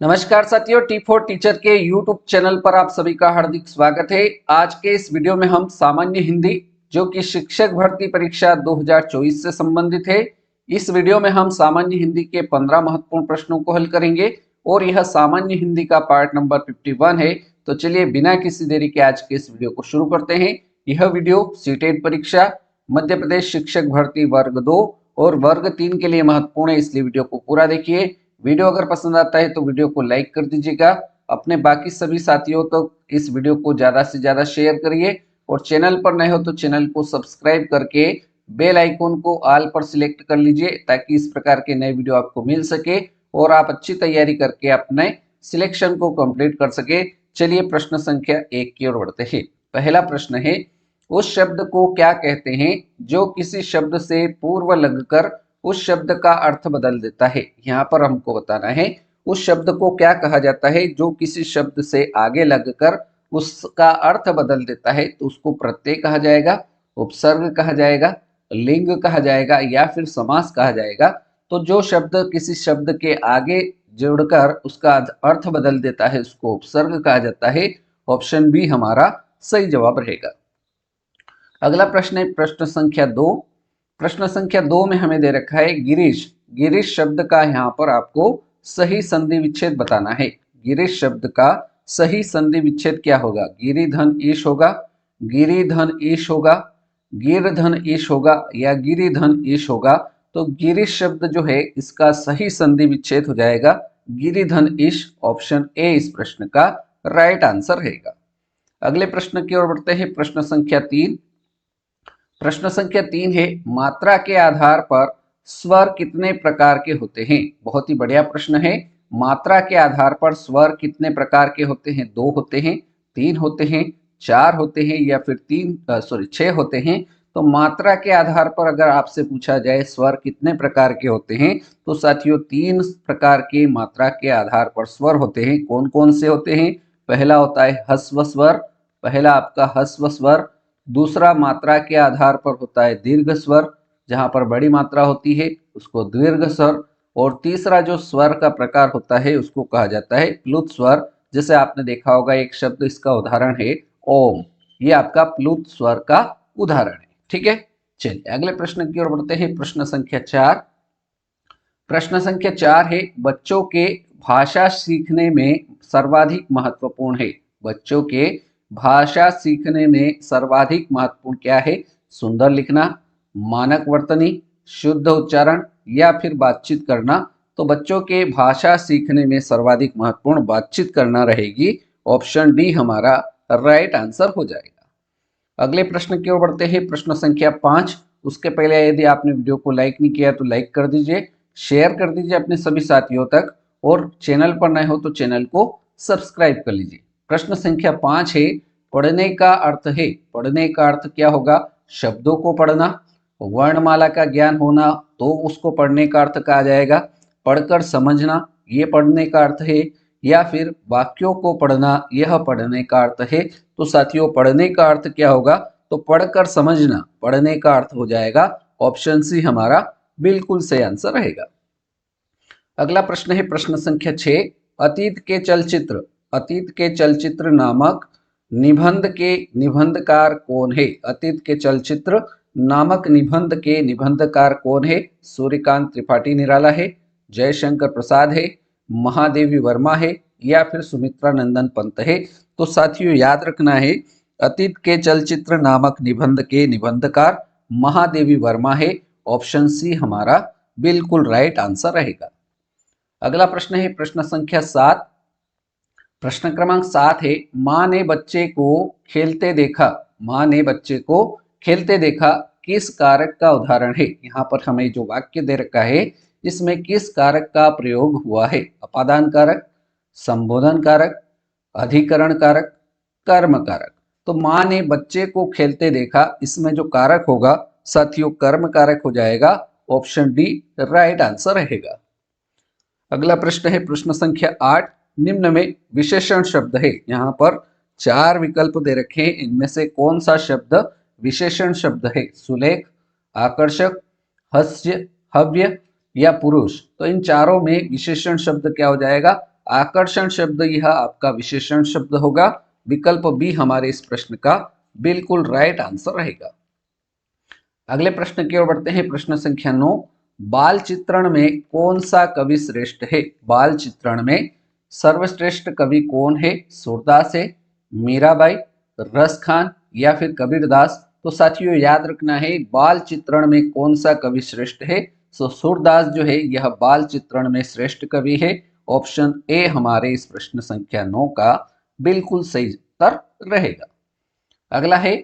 नमस्कार साथियों, T4 teacher के YouTube चैनल पर आप सभी का हार्दिक स्वागत है। आज के इस वीडियो में हम सामान्य हिंदी जो कि शिक्षक भर्ती परीक्षा 2024 से संबंधित है, इस वीडियो में हम सामान्य हिंदी के 15 महत्वपूर्ण प्रश्नों को हल करेंगे और यह सामान्य हिंदी का पार्ट नंबर 51 है। तो चलिए बिना किसी देरी के आज के इस वीडियो को शुरू करते हैं। यह वीडियो सीटेट परीक्षा, मध्य प्रदेश शिक्षक भर्ती वर्ग 2 और वर्ग 3 के लिए महत्वपूर्ण है, इसलिए वीडियो को पूरा देखिए। वीडियो अगर पसंद आता है तो वीडियो को लाइक कर दीजिएगा। अपने बाकी सभी साथियों तक इस वीडियो को ज्यादा से ज्यादा शेयर करिए और चैनल पर नए हो तो चैनल को सब्सक्राइब करके बेल आइकॉन को ऑल पर सिलेक्ट कर लीजिए ताकि इस प्रकार के नए वीडियो आपको मिल सके और आप अच्छी तैयारी करके अपने सिलेक्शन को कंप्लीट कर सके। चलिए प्रश्न संख्या 1 की ओर बढ़ते हैं। पहला प्रश्न है, उस शब्द को क्या कहते हैं जो किसी शब्द से पूर्व लगकर उस शब्द का अर्थ बदल देता है। यहाँ पर हमको बताना है उस शब्द को क्या कहा जाता है जो किसी शब्द से आगे लगकर उसका अर्थ बदल देता है। तो उसको प्रत्यय कहा जाएगा, उपसर्ग कहा जाएगा, लिंग कहा जाएगा या फिर समास कहा जाएगा। तो जो शब्द किसी शब्द के आगे जोड़कर उसका अर्थ बदल देता है उसको उपसर्ग कहा जाता है। ऑप्शन बी हमारा सही जवाब रहेगा। अगला प्रश्न है प्रश्न संख्या 2। प्रश्न संख्या 2 में हमें दे रखा है गिरीश। गिरीश शब्द का यहाँ पर आपको सही संधि विच्छेद बताना है। गिरीश शब्द का सही संधि विच्छेद क्या होगा? गिरिधन ईश होगा, गिरिधन ईश होगा, गिरधन ईश होगा या गिरिधन ईश होगा। तो गिरीश शब्द जो है इसका सही संधि विच्छेद हो जाएगा गिरिधन ईश। ऑप्शन ए इस प्रश्न का राइट आंसर रहेगा। अगले प्रश्न की ओर बढ़ते हैं। प्रश्न संख्या 3। प्रश्न संख्या 3 है, मात्रा के आधार पर स्वर कितने प्रकार के होते हैं? बहुत ही बढ़िया प्रश्न है। मात्रा के आधार पर स्वर कितने प्रकार के होते हैं? 2 होते हैं, 3 होते हैं, 4 होते हैं या फिर 6 होते हैं। तो मात्रा के आधार पर अगर आपसे पूछा जाए स्वर कितने प्रकार के होते हैं तो साथियों 3 प्रकार के मात्रा के आधार पर स्वर होते हैं। कौन कौन से होते हैं? पहला होता है ह्रस्व स्वर, पहला आपका ह्रस्व स्वर। दूसरा मात्रा के आधार पर होता है दीर्घ स्वर, जहां पर बड़ी मात्रा होती है उसको दीर्घ स्वर। और तीसरा जो स्वर का प्रकार होता है उसको कहा जाता है प्लुत स्वर। जैसे आपने देखा होगा एक शब्द, इसका उदाहरण है ओम, ये आपका प्लुत स्वर का उदाहरण है। ठीक है, चलिए अगले प्रश्न की ओर बढ़ते हैं। प्रश्न संख्या 4। प्रश्न संख्या 4 है, बच्चों के भाषा सीखने में सर्वाधिक महत्वपूर्ण है। बच्चों के भाषा सीखने में सर्वाधिक महत्वपूर्ण क्या है? सुंदर लिखना, मानक वर्तनी, शुद्ध उच्चारण या फिर बातचीत करना। तो बच्चों के भाषा सीखने में सर्वाधिक महत्वपूर्ण बातचीत करना रहेगी। ऑप्शन डी हमारा राइट आंसर हो जाएगा। अगले प्रश्न की ओर बढ़ते हैं। प्रश्न संख्या 5। उसके पहले यदि आपने वीडियो को लाइक नहीं किया तो लाइक कर दीजिए, शेयर कर दीजिए अपने सभी साथियों तक और चैनल पर नए हो तो चैनल को सब्सक्राइब कर लीजिए। प्रश्न संख्या 5 है, पढ़ने का अर्थ है। पढ़ने का अर्थ क्या होगा? शब्दों को पढ़ना, वर्णमाला का ज्ञान होना तो उसको पढ़ने का अर्थ कहा जाएगा। पढ़कर समझना ये पढ़ने का अर्थ है, या फिर वाक्यों को पढ़ना यह पढ़ने का अर्थ है। तो साथियों पढ़ने का अर्थ क्या होगा? तो पढ़कर समझना पढ़ने का अर्थ हो जाएगा। ऑप्शन सी हमारा बिल्कुल सही आंसर रहेगा। अगला प्रश्न है प्रश्न संख्या 6। अतीत के चलचित्र, अतीत के चलचित्र नामक निबंध के निबंधकार कौन है? अतीत के चलचित्र नामक निबंध के निबंधकार कौन है? सूर्यकांत त्रिपाठी निराला है, जयशंकर प्रसाद है, महादेवी वर्मा है या फिर सुमित्रा नंदन पंत है। तो साथियों याद रखना है अतीत के चलचित्र नामक निबंध के निबंधकार महादेवी वर्मा है। ऑप्शन सी हमारा बिल्कुल राइट आंसर रहेगा। अगला प्रश्न है प्रश्न संख्या 7। प्रश्न क्रमांक 7 है, माँ ने बच्चे को खेलते देखा। माँ ने बच्चे को खेलते देखा किस कारक का उदाहरण है? यहाँ पर हमें जो वाक्य दे रखा है इसमें किस कारक का प्रयोग हुआ है? अपादान कारक, संबोधन कारक, अधिकरण कारक, कर्म कारक। तो माँ ने बच्चे को खेलते देखा, इसमें जो कारक होगा साथियों कर्म कारक हो जाएगा। ऑप्शन डी राइट आंसर रहेगा। अगला प्रश्न है प्रश्न संख्या 8। निम्न में विशेषण शब्द है। यहाँ पर 4 विकल्प दे रखे हैं, इनमें से कौन सा शब्द विशेषण शब्द है? सुलेख, आकर्षक, हास्य, हव्य या पुरुष। तो इन चारों में विशेषण शब्द क्या हो जाएगा? आकर्षण शब्द यह आपका विशेषण शब्द होगा। विकल्प बी हमारे इस प्रश्न का बिल्कुल राइट आंसर रहेगा। अगले प्रश्न की ओर बढ़ते हैं। प्रश्न संख्या 9, बाल चित्रण में कौन सा कवि श्रेष्ठ है? बाल चित्रण में सर्वश्रेष्ठ कवि कौन है? सूरदास है, मीराबाई, रस खान या फिर कबीरदास? तो साथियों याद रखना है, बाल चित्रण में कौन सा कवि श्रेष्ठ है? सो सूरदास जो है यह बाल चित्रण में श्रेष्ठ कवि है। ऑप्शन ए हमारे इस प्रश्न संख्या 9 का बिल्कुल सही उत्तर रहेगा। अगला है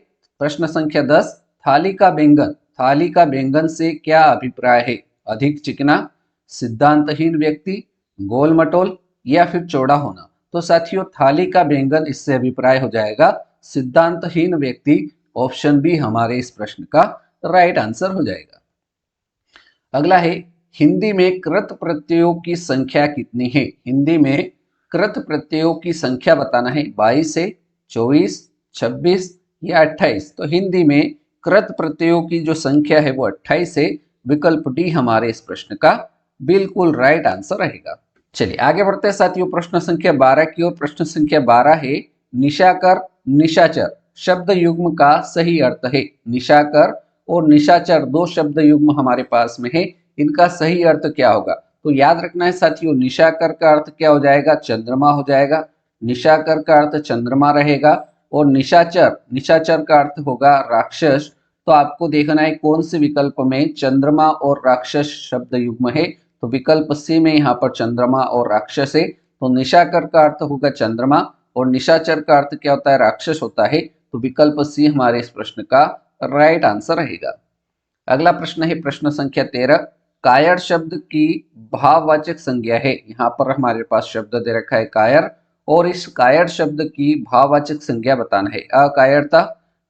प्रश्न संख्या 10, थाली का बैंगन, थाली का बैंगन से क्या अभिप्राय है? अधिक चिकना, सिद्धांतहीन व्यक्ति, गोल मटोल या फिर चौड़ा होना? तो साथियों थाली का बैंगन इससे अभिप्राय हो जाएगा सिद्धांतहीन व्यक्ति। ऑप्शन बी हमारे इस प्रश्न का राइट आंसर हो जाएगा। अगला है, हिंदी में कृत प्रत्ययों की संख्या कितनी है? हिंदी में कृत प्रत्ययों की संख्या बताना है। 22 है, 24, 26 या 28? तो हिंदी में कृत प्रत्ययों की जो संख्या है वो 28 है। विकल्प डी हमारे इस प्रश्न का बिल्कुल राइट आंसर रहेगा। चलिए आगे बढ़ते हैं साथियों प्रश्न संख्या 12 की ओर। प्रश्न संख्या 12 है, निशाकर निशाचर शब्द युग्म का सही अर्थ है। निशाकर और निशाचर दो शब्द युग्म हमारे पास में है, इनका सही अर्थ क्या होगा? तो याद रखना है साथियों, निशाकर का अर्थ क्या हो जाएगा? चंद्रमा हो जाएगा। निशाकर का अर्थ चंद्रमा रहेगा। और निशाचर, निशाचर का अर्थ होगा राक्षस। तो आपको देखना है कौन से विकल्प में चंद्रमा और राक्षस शब्द युग्म है। तो विकल्प सी में यहाँ पर चंद्रमा और राक्षस है। तो निशाकर का अर्थ होगा चंद्रमा और निशाचर का अर्थ क्या होता है? राक्षस होता है। तो विकल्प सी हमारे इस प्रश्न का राइट आंसर रहेगा। अगला प्रश्न है प्रश्न संख्या 13, कायर शब्द की भाववाचक संज्ञा है। यहाँ पर हमारे पास शब्द दे रखा है कायर, और इस कायर शब्द की भाववाचक संज्ञा बताना है। अकायरता,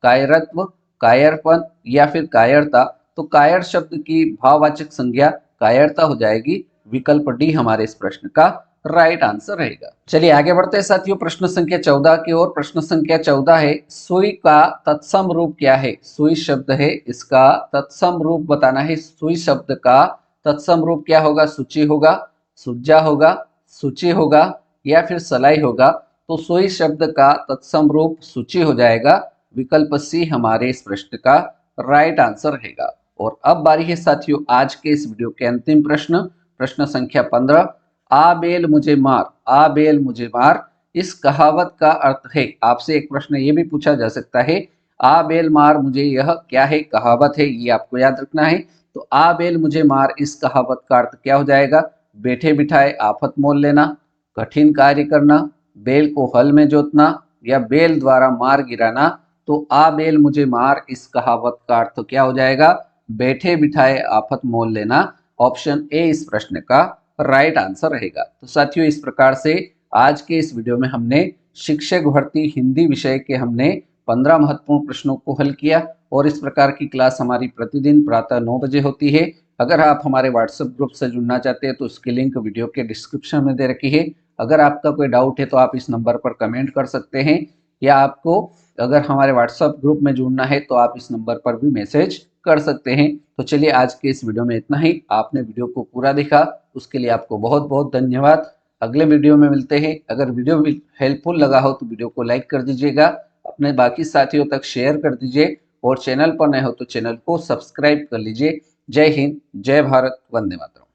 कायरत्व, कायरपन या फिर कायरता? तो कायर शब्द की भाववाचक संज्ञा कायरता हो जाएगी। विकल्प डी हमारे इस प्रश्न का राइट आंसर रहेगा। चलिए आगे बढ़ते हैं साथियों प्रश्न संख्या 14 की ओर। प्रश्न संख्या 14 है, सुई का तत्सम रूप क्या है? सुई शब्द है, इसका तत्सम रूप बताना है। सुई शब्द का तत्सम रूप क्या होगा? सूची होगा, सुज्जा होगा, सूची होगा या फिर सलाई होगा? तो सुई शब्द का तत्सम रूप सूची हो जाएगा। विकल्प सी हमारे इस प्रश्न का राइट आंसर रहेगा। और अब बारी है साथियों आज के इस वीडियो के अंतिम प्रश्न, प्रश्न संख्या 15, आ बेल मुझे मार, आ बेल मुझे मार इस कहावत का अर्थ है। आपसे एक प्रश्न ये भी पूछा जा सकता है, आ बेल मार मुझे, यह क्या है? कहावत है, ये आपको याद रखना है। तो आ बेल मुझे मार इस कहावत का अर्थ क्या हो जाएगा? बैठे बिठाए आफत मोल लेना, कठिन कार्य करना, बेल को हल में जोतना या बेल द्वारा मार गिराना? तो आ बेल मुझे मार इस कहावत का अर्थ क्या हो जाएगा? बैठे बिठाए आफत मोल लेना। ऑप्शन ए इस प्रश्न का राइट आंसर रहेगा। तो साथियों इस प्रकार से आज के इस वीडियो में हमने शिक्षक भर्ती हिंदी विषय के हमने 15 महत्वपूर्ण प्रश्नों को हल किया। और इस प्रकार की क्लास हमारी प्रतिदिन प्रातः 9 बजे होती है। अगर आप हमारे व्हाट्सएप ग्रुप से जुड़ना चाहते हैं तो उसकी लिंक वीडियो के डिस्क्रिप्शन में दे रखी है। अगर आपका कोई डाउट है तो आप इस नंबर पर कमेंट कर सकते हैं, या आपको अगर हमारे व्हाट्सएप ग्रुप में जुड़ना है तो आप इस नंबर पर भी मैसेज कर सकते हैं। तो चलिए आज के इस वीडियो में इतना ही। आपने वीडियो को पूरा देखा उसके लिए आपको बहुत बहुत धन्यवाद। अगले वीडियो में मिलते हैं। अगर वीडियो हेल्पफुल लगा हो तो वीडियो को लाइक कर दीजिएगा, अपने बाकी साथियों तक शेयर कर दीजिए, और चैनल पर नए हो तो चैनल को सब्सक्राइब कर लीजिए। जय हिंद, जय भारत, वंदे मातरम।